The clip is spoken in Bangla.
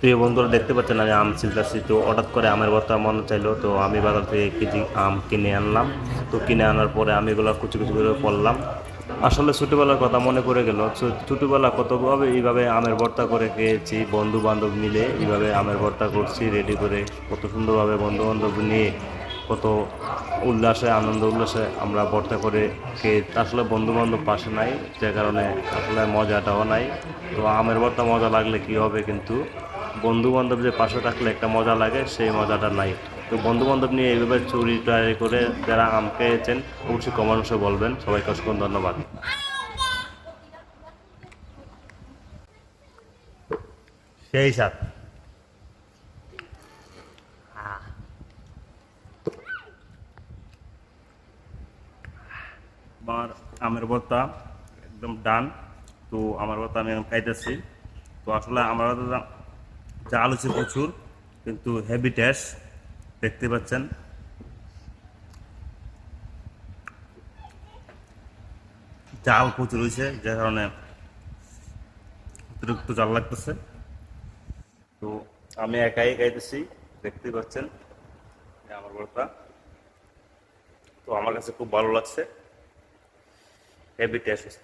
প্রিয় বন্ধুরা, দেখতে পাচ্ছেন আমি আম ছিলতেছি। তো হঠাৎ করে আমের ভর্তা মনে চাইলো, তো আমি বাজার থেকে 1 কেজি আম কিনে আনলাম। তো কিনে আনার পরে আমি এগুলো কুচি কুচি করে করলাম। আসলে ছোটোবেলার কথা মনে পড়ে গেল। ছোটোবেলা কতভাবে এইভাবে আমের ভর্তা করে খেয়েছি, বন্ধু বান্ধব মিলে এইভাবে আমের ভর্তা করছি রেডি করে, কত সুন্দরভাবে বন্ধু বান্ধব নিয়ে কত উল্লাসে আনন্দ উল্লাসে আমরা ভর্তা করে খেয়ে। আসলে বন্ধু বান্ধব পাশে নাই, যে কারণে আসলে মজাটাও নাই। তো আমের ভর্তা মজা লাগলে কি হবে, কিন্তু বন্ধু বান্ধব যে পাশে থাকলে একটা মজা লাগে, সেই মজাটা নাই। তো বন্ধু বান্ধব নিয়ে এইভাবে চুরি টুরি করে যারা আম খেয়েছেন অবশ্যই কমেন্টসে বলবেন। সবাইকে অসংখ্য ধন্যবাদ। সেই সাথ আমার আমের ভর্তা একদম ডান। তো আমার ভর্তা আমি এখন খাইতেছি। তো আসলে আমার ভর্তা জাল হচ্ছে প্রচুর, কিন্তু হেভি টেস্ট। দেখতে পাচ্ছেন জাল প্রচুর হয়েছে, যে কারণে অতিরিক্ত জাল লাগতেছে। তো আমি একাই খাইতেছি, দেখতে পাচ্ছেন যে আমার ভর্তা। তো আমার কাছে খুব ভালো লাগছে, হেভি টেস্ট।